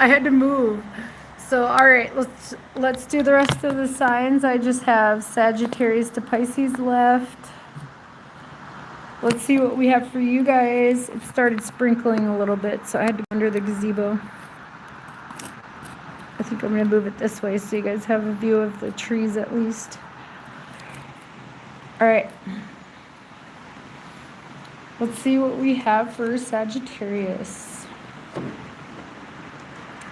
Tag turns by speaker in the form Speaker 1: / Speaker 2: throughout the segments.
Speaker 1: I had to move. So, all right, let's do the rest of the signs. I just have Sagittarius to Pisces left. Let's see what we have for you guys. It started sprinkling a little bit, so I had to go under the gazebo. I think I'm going to move it this way so you guys have a view of the trees at least. All right. Let's see what we have for Sagittarius.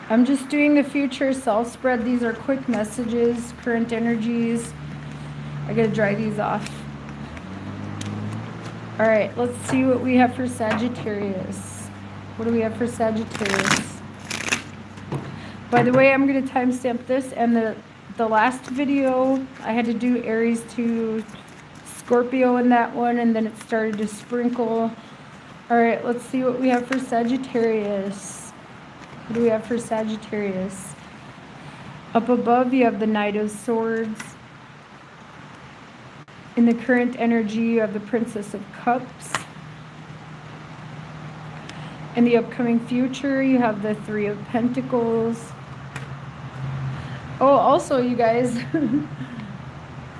Speaker 1: I'm just doing the future self spread. These are quick messages, current energies. I gotta dry these off. All right, let's see what we have for Sagittarius. What do we have for Sagittarius? By the way, I'm gonna timestamp this, and the last video I had to do Aries to Scorpio in that one, and then it started to sprinkle. All right, let's see what we have for Sagittarius. What do we have for Sagittarius? Up above, you have the Knight of Swords. In the current energy, you have the Princess of Cups. In the upcoming future, you have the Three of Pentacles. Oh, also, you guys,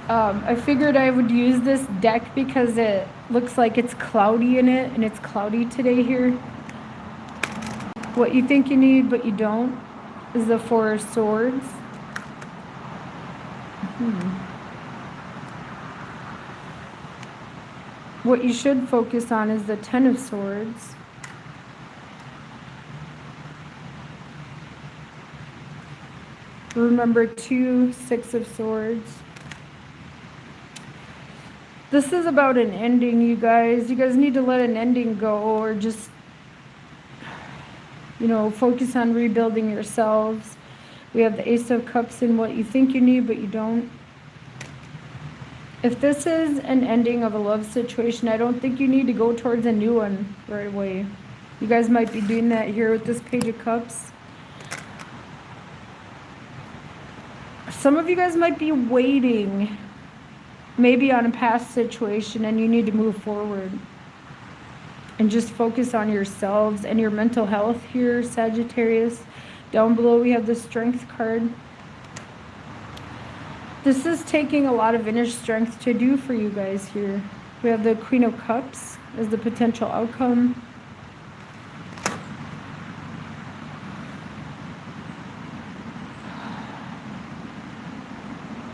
Speaker 1: I figured I would use this deck because it looks like it's cloudy in it, and it's cloudy today here. What you think you need, but you don't, is the Four of Swords. What you should focus on is the Ten of Swords. Remember, 2 Six of Swords. This is about an ending, you guys. You guys need to let an ending go, or just, you know, focus on rebuilding yourselves. We have the Ace of Cups in what you think you need, but you don't. If this is an ending of a love situation, I don't think you need to go towards a new one right away. You guys might be doing that here with this Page of Cups. Some of you guys might be waiting, maybe on a past situation, and you need to move forward and just focus on yourselves and your mental health here, Sagittarius. Down below, we have the Strength card. This is taking a lot of inner strength to do for you guys here. We have the Queen of Cups as the potential outcome.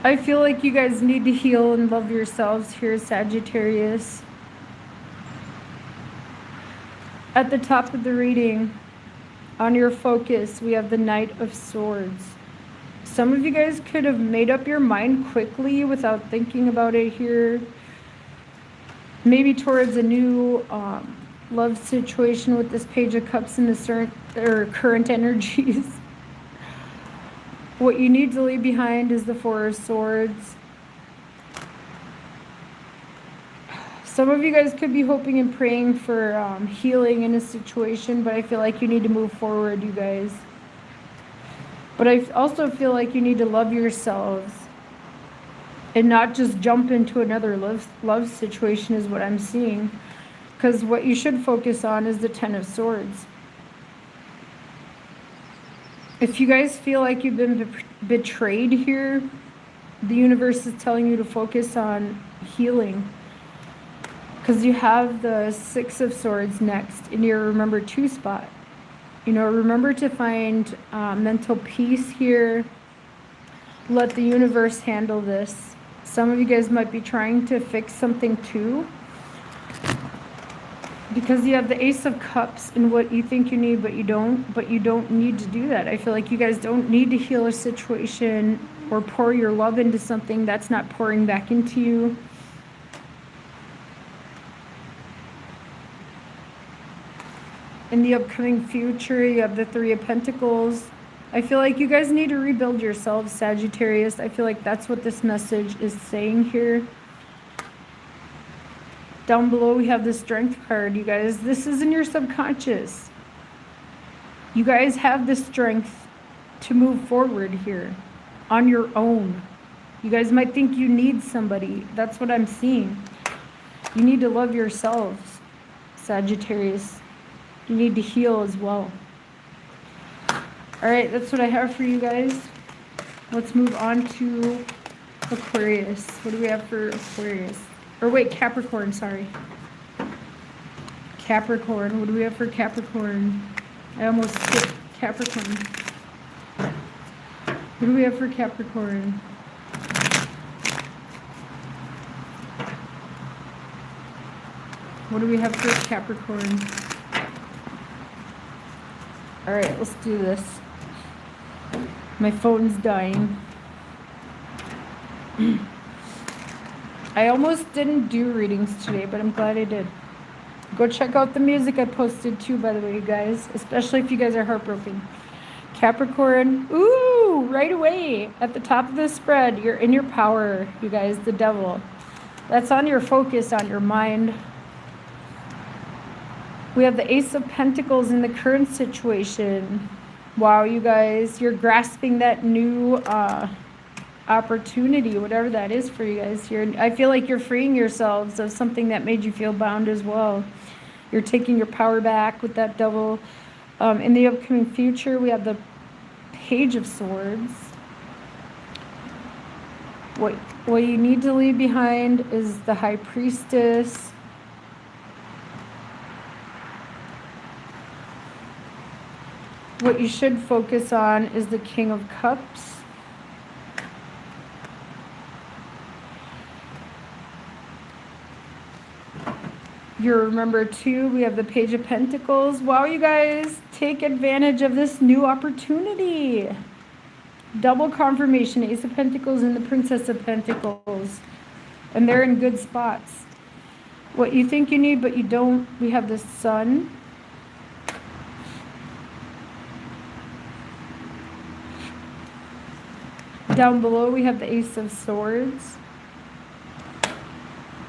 Speaker 1: I feel like you guys need to heal and love yourselves here, Sagittarius. At the top of the reading, on your focus, we have the Knight of Swords. Some of you guys could have made up your mind quickly without thinking about it here. Maybe towards a new love situation with this Page of Cups and the current energies. What you need to leave behind is the Four of Swords. Some of you guys could be hoping and praying for healing in a situation, but I feel like you need to move forward, you guys. But I also feel like you need to love yourselves and not just jump into another love situation is what I'm seeing. Because what you should focus on is the Ten of Swords. If you guys feel like you've been betrayed here, the universe is telling you to focus on healing. Because you have the Six of Swords next in your Remember To spot. You know, remember to find mental peace here. Let the universe handle this. Some of you guys might be trying to fix something too. Because you have the Ace of Cups in what you think you need, but you don't need to do that. I feel like you guys don't need to heal a situation or pour your love into something that's not pouring back into you. In the upcoming future, you have the Three of Pentacles. I feel like you guys need to rebuild yourselves, Sagittarius. I feel like that's what this message is saying here. Down below, we have the Strength card, you guys. This is in your subconscious. You guys have the strength to move forward here on your own. You guys might think you need somebody. That's what I'm seeing. You need to love yourselves, Sagittarius. You need to heal as well. All All right, that's what I have for you guys. Let's move on to Aquarius. What do we have for Aquarius? Or wait, Capricorn, sorry. Capricorn, what do we have for Capricorn? I almost skipped Capricorn. What do we have for Capricorn? What do we have for Capricorn? All right, let's do this. My phone's dying. I almost didn't do readings today, but I'm glad I did. Go check out the music I posted too, by the way, you guys, especially if you guys are heartbroken. Capricorn, ooh, right away at the top of the spread, you're in your power, you guys, the devil. That's on your focus, on your mind. We have the Ace of Pentacles in the current situation. Wow, you guys, you're grasping that new opportunity, whatever that is for you guys here. I feel like you're freeing yourselves of something that made you feel bound as well. You're taking your power back with that devil. In the upcoming future, we have the Page of Swords. What you need to leave behind is the High Priestess. What you should focus on is the King of Cups. You remember too, we have the Page of Pentacles. Wow, you guys, take advantage of this new opportunity. Double confirmation, Ace of Pentacles and the Princess of Pentacles. And they're in good spots. What you think you need, but you don't, we have the Sun. Down below, we have the Ace of Swords.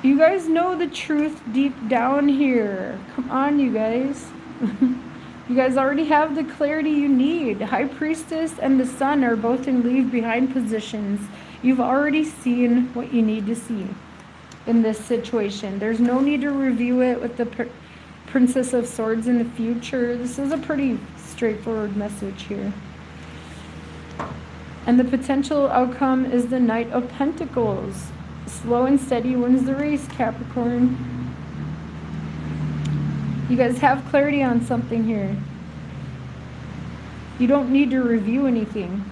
Speaker 1: You guys know the truth deep down here. Come on, you guys. You guys already have the clarity you need. High Priestess and the Sun are both in leave behind positions. You've already seen what you need to see in this situation. There's no need to review it with the Princess of Swords in the future. This is a pretty straightforward message here. And the potential outcome is the Knight of Pentacles. Slow and steady wins the race, Capricorn. You guys have clarity on something here. You don't need to review anything.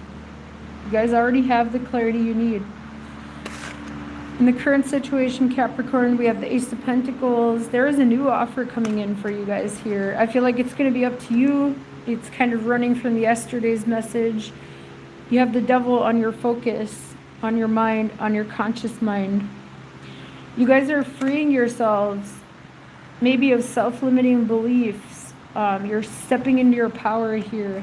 Speaker 1: You guys already have the clarity you need. In the current situation, Capricorn, we have the Ace of Pentacles. There is a new offer coming in for you guys here. I feel like it's going to be up to you. It's kind of running from yesterday's message. You have the devil on your focus, on your mind, on your conscious mind. You guys are freeing yourselves, maybe of self-limiting beliefs. You're stepping into your power here.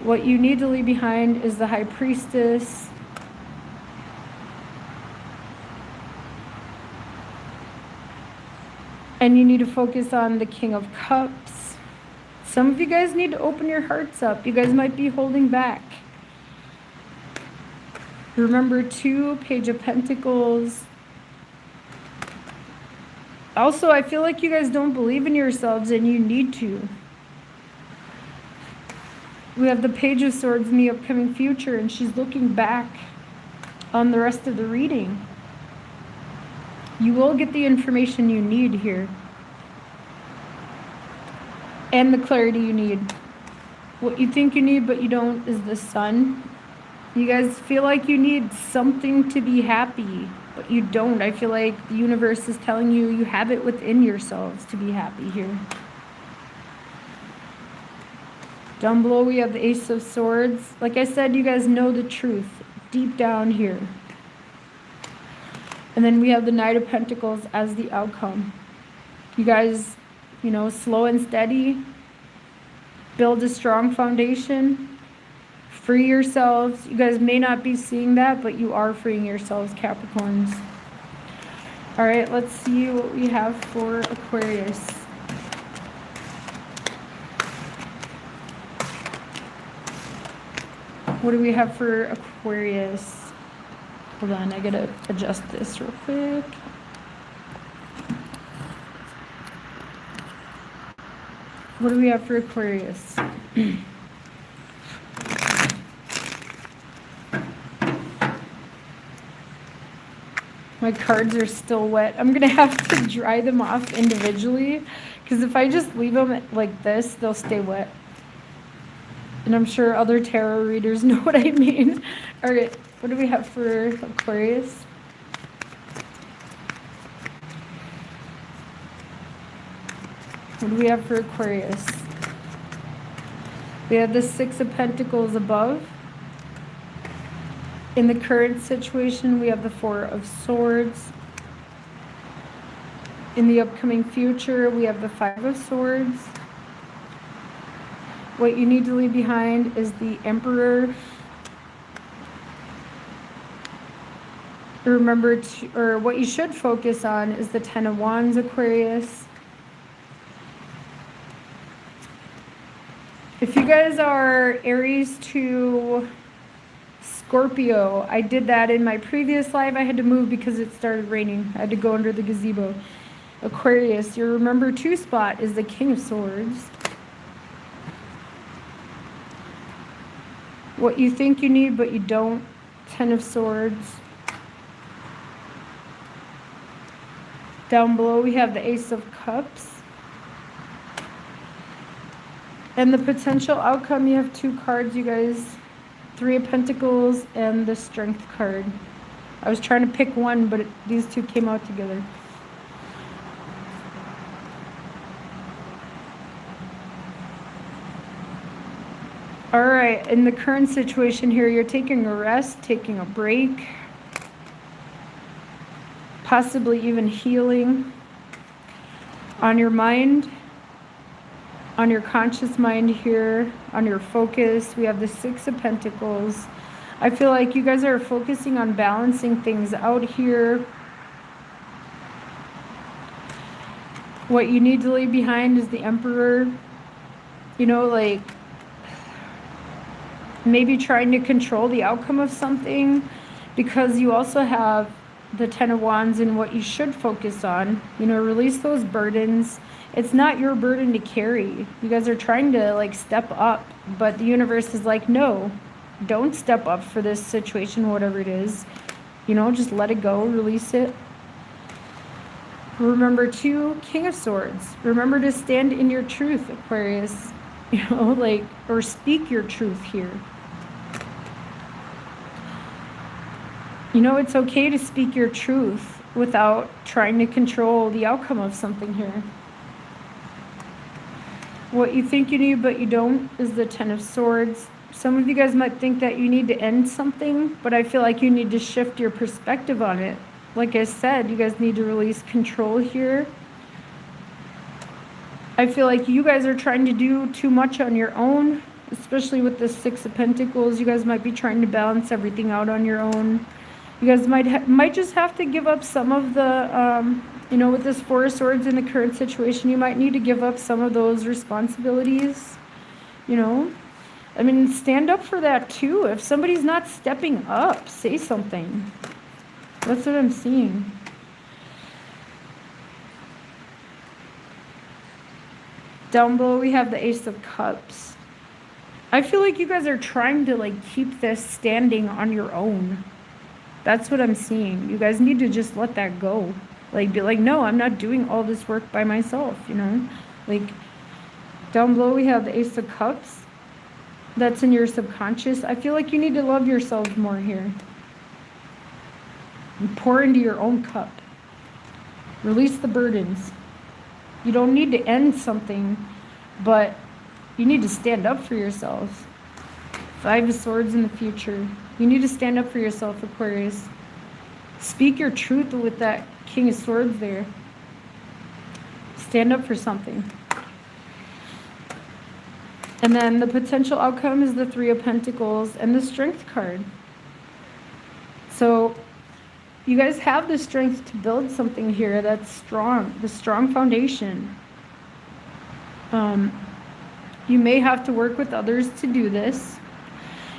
Speaker 1: What you need to leave behind is the High Priestess. And you need to focus on the King of Cups. Some of you guys need to open your hearts up. You guys might be holding back. Remember too, Page of Pentacles. Also, I feel like you guys don't believe in yourselves and you need to. We have the Page of Swords in the upcoming future and she's looking back on the rest of the reading. You will get the information you need here. And the clarity you need. What you think you need but you don't is the Sun. You guys feel like you need something to be happy, but you don't. I feel like the universe is telling you you have it within yourselves to be happy here. Down below we have the Ace of Swords. Like I said, you guys know the truth deep down here. And then we have the Knight of Pentacles as the outcome. You guys, you know, slow and steady. Build a strong foundation. Free yourselves. You guys may not be seeing that, but you are freeing yourselves, Capricorns. All right, let's see what we have for Aquarius. What do we have for Aquarius? Hold on, I gotta adjust this real quick. What do we have for Aquarius? My cards are still wet. I'm going to have to dry them off individually, because if I just leave them like this, they'll stay wet. And I'm sure other tarot readers know what I mean. All right, what do we have for Aquarius? What do we have for Aquarius? We have the Six of Pentacles above. In the current situation, we have the Four of Swords. In the upcoming future, we have the Five of Swords. What you need to leave behind is the Emperor. Remember or what you should focus on is the Ten of Wands, Aquarius. If you guys are Aries to Scorpio, I did that in my previous live. I had to move because it started raining. I had to go under the gazebo. Aquarius, your remember to spot is the King of Swords. What you think you need but you don't, Ten of Swords. Down below we have the Ace of Cups. And the potential outcome, you have two cards, you guys. Three of Pentacles and the Strength card. I was trying to pick one, but these two came out together. All right, in the current situation here, you're taking a rest, taking a break, possibly even healing on your mind, on your conscious mind here, on your focus. We have the Six of Pentacles. I feel like you guys are focusing on balancing things out here. What you need to leave behind is the Emperor. You know, like maybe trying to control the outcome of something, because you also have the Ten of Wands and what you should focus on. You know, release those burdens. It's not your burden to carry. You guys are trying to like step up, but the universe is like, no, don't step up for this situation, whatever it is. You know, just let it go, release it. Remember too, King of Swords. Remember to stand in your truth, Aquarius. You know, like, or speak your truth here. You know, it's okay to speak your truth without trying to control the outcome of something here. What you think you need but you don't is the Ten of Swords. Some of you guys might think that you need to end something, but I feel like you need to shift your perspective on it. Like I said, you guys need to release control here. I feel like you guys are trying to do too much on your own, especially with the Six of Pentacles. You guys might be trying to balance everything out on your own. You guys might just have to give up some of the, you know, with this Four of Swords in the current situation, you might need to give up some of those responsibilities, you know. I mean, stand up for that too. If somebody's not stepping up, say something. That's what I'm seeing. Down below we have the Ace of Cups. I feel like you guys are trying to like keep this standing on your own. That's what I'm seeing. You guys need to just let that go. Like, be like, no, I'm not doing all this work by myself, you know? Like, down below we have the Ace of Cups. That's in your subconscious. I feel like you need to love yourselves more here. And pour into your own cup. Release the burdens. You don't need to end something, but you need to stand up for yourselves. Five of Swords in the future. You need to stand up for yourself, Aquarius. Speak your truth with that King of Swords there. Stand up for something. And then the potential outcome is the Three of Pentacles and the Strength card. So you guys have the strength to build something here that's strong, the strong foundation. You may have to work with others to do this.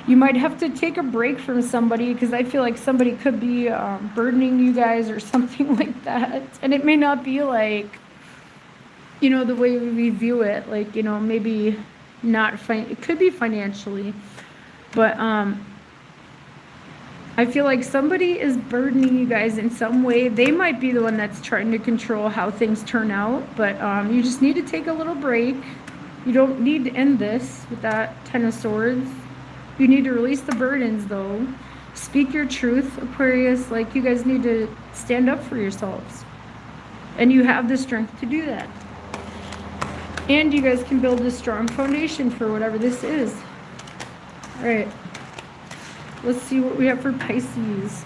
Speaker 1: You might have to take a break from somebody, because I feel like somebody could be burdening you guys or something like that. And it may not be like, you know, the way we view it, like, you know, maybe not, it could be financially, but I feel like somebody is burdening you guys in some way. They might be the one that's trying to control how things turn out, but you just need to take a little break. You don't need to end this with that Ten of Swords. You need to release the burdens, though. Speak your truth, Aquarius. Like, you guys need to stand up for yourselves. And you have the strength to do that. And you guys can build a strong foundation for whatever this is. All right. Let's see what we have for Pisces.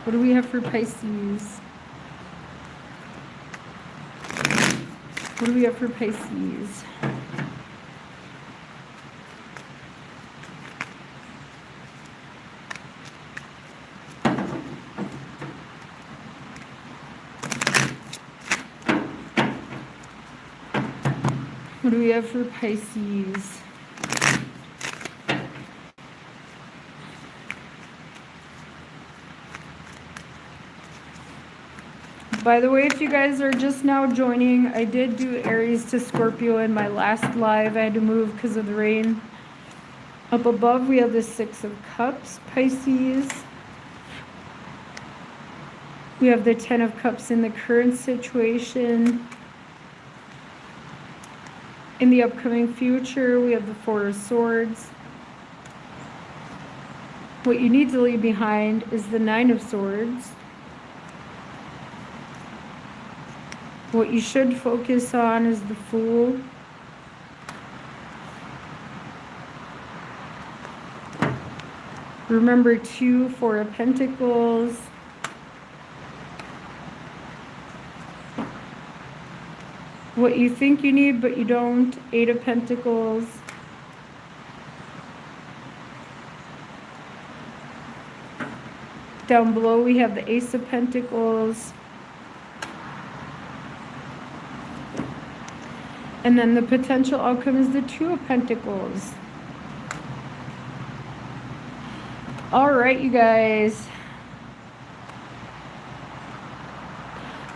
Speaker 1: What do we have for Pisces? What do we have for Pisces? What do we have for Pisces? By the way, if you guys are just now joining, I did do Aries to Scorpio in my last live. I had to move because of the rain. Up above, we have the Six of Cups, Pisces. We have the Ten of Cups in the current situation. In the upcoming future, we have the Four of Swords. What you need to leave behind is the Nine of Swords. What you should focus on is the Fool. Remember, 2, 4 of Pentacles. What you think you need, but you don't, 8 of Pentacles. Down below, we have the Ace of Pentacles. And then the potential outcome is the Two of Pentacles. All right, you guys.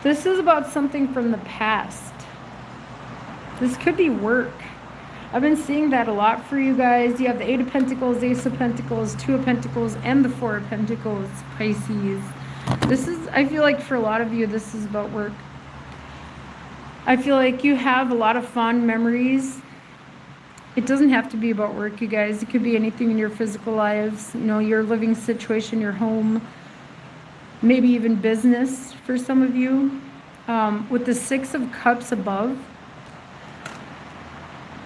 Speaker 1: This is about something from the past. This could be work. I've been seeing that a lot for you guys. You have the 8 of Pentacles, Ace of Pentacles, 2 of Pentacles, and the 4 of Pentacles, Pisces. This is, I feel like for a lot of you, this is about work. I feel like you have a lot of fond memories. It doesn't have to be about work, you guys. It could be anything in your physical lives, you know, your living situation, your home, maybe even business for some of you. With the Six of Cups above,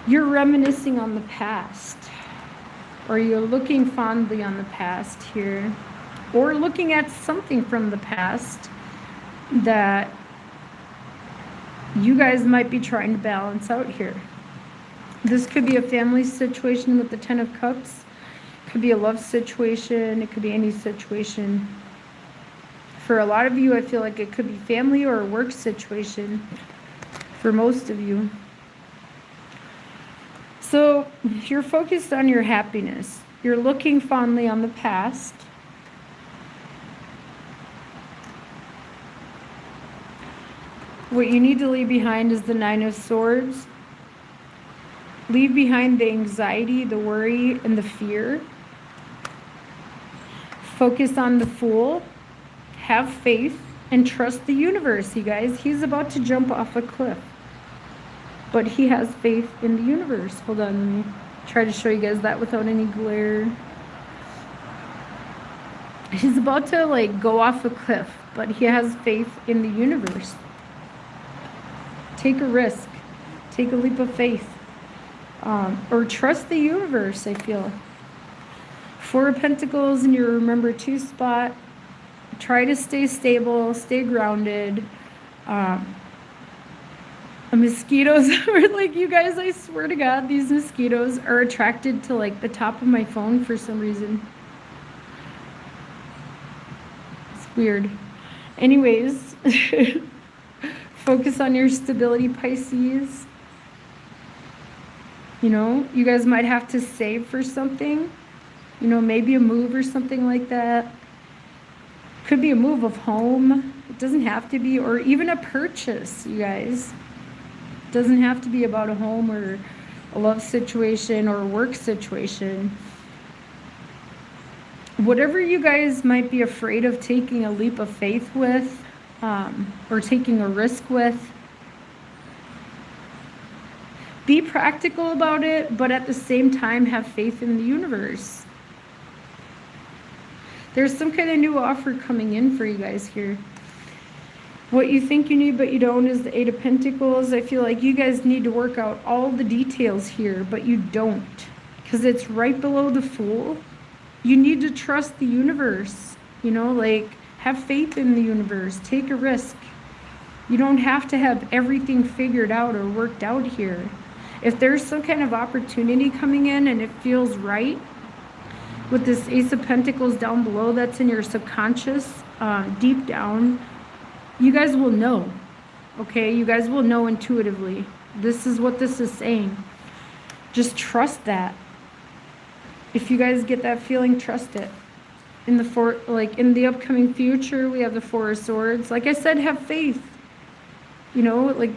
Speaker 1: you're reminiscing on the past, or you're looking fondly on the past here, or looking at something from the past that you guys might be trying to balance out here. This could be a family situation with the Ten of Cups. It could be a love situation. It could be any situation. For a lot of you, I feel like it could be family or a work situation for most of you. So you're focused on your happiness. You're looking fondly on the past. What you need to leave behind is the Nine of Swords. Leave behind the anxiety, the worry, and the fear. Focus on the Fool. Have faith and trust the universe, you guys. He's about to jump off a cliff, but he has faith in the universe. Hold on, let me try to show you guys that without any glare. He's about to like go off a cliff, but he has faith in the universe. Take a risk. Take a leap of faith. Or trust the universe, I feel. 4 of Pentacles in your remember 2 spot. Try to stay stable, stay grounded. Mosquitoes are like, you guys, I swear to God, these mosquitoes are attracted to like the top of my phone for some reason. It's weird. Anyways, focus on your stability, Pisces. You know, you guys might have to save for something. You know, maybe a move or something like that. Could be a move of home. It doesn't have to be, or even a purchase, you guys. It doesn't have to be about a home or a love situation or a work situation. Whatever you guys might be afraid of taking a leap of faith with, or taking a risk with, be practical about it, but at the same time have faith in the universe. There's some kind of new offer coming in for you guys here. What you think you need but you don't is the Eight of Pentacles. I feel like you guys need to work out all the details here, but you don't, because it's right below the Fool. You need to trust the universe, you know, like have faith in the universe, take a risk. You don't have to have everything figured out or worked out here. If there's some kind of opportunity coming in and it feels right, with this Ace of Pentacles down below, that's in your subconscious, deep down, you guys will know, okay? You guys will know intuitively. This is what this is saying. Just trust that. If you guys get that feeling, trust it. In the upcoming future, we have the Four of Swords. Like I said, have faith. You know, like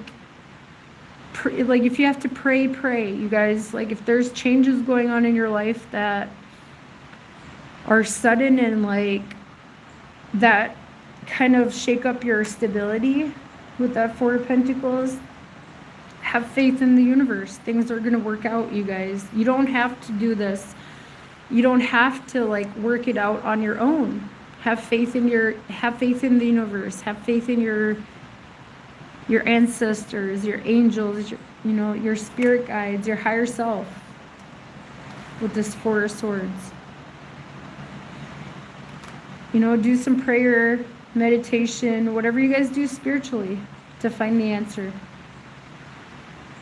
Speaker 1: if you have to pray, pray. You guys, like if there's changes going on in your life that are sudden and like that kind of shake up your stability with that Four of Pentacles, have faith in the universe. Things are going to work out, you guys. You don't have to do this. You don't have to like work it out on your own. Have faith in the universe. Have faith in your ancestors, your angels, your spirit guides, your higher self with this Four of Swords. You know, do some prayer, meditation, whatever you guys do spiritually to find the answer.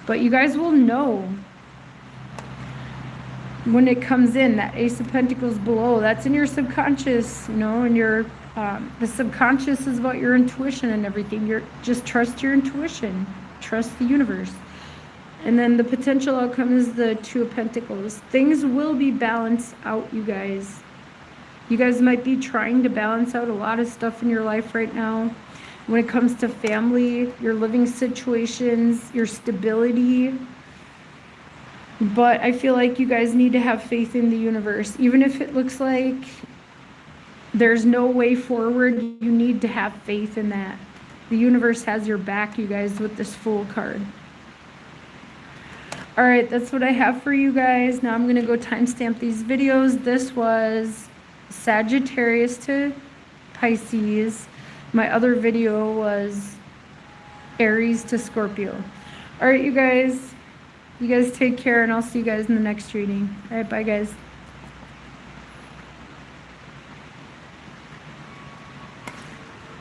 Speaker 1: But you guys will know when it comes in. That Ace of Pentacles below, that's in your subconscious, you know, and the subconscious is about your intuition and everything. Just trust your intuition, trust the universe. And then the potential outcome is the Two of Pentacles. Things will be balanced out, you guys. You guys might be trying to balance out a lot of stuff in your life right now. When it comes to family, your living situations, your stability. But I feel like you guys need to have faith in the universe. Even if it looks like there's no way forward, you need to have faith in that. The universe has your back, you guys, with this Fool card. All right, that's what I have for you guys. Now I'm going to go timestamp these videos. This was Sagittarius to Pisces. My other video was Aries to Scorpio. All right, you guys take care, and I'll see you guys in the next reading. All right, bye guys.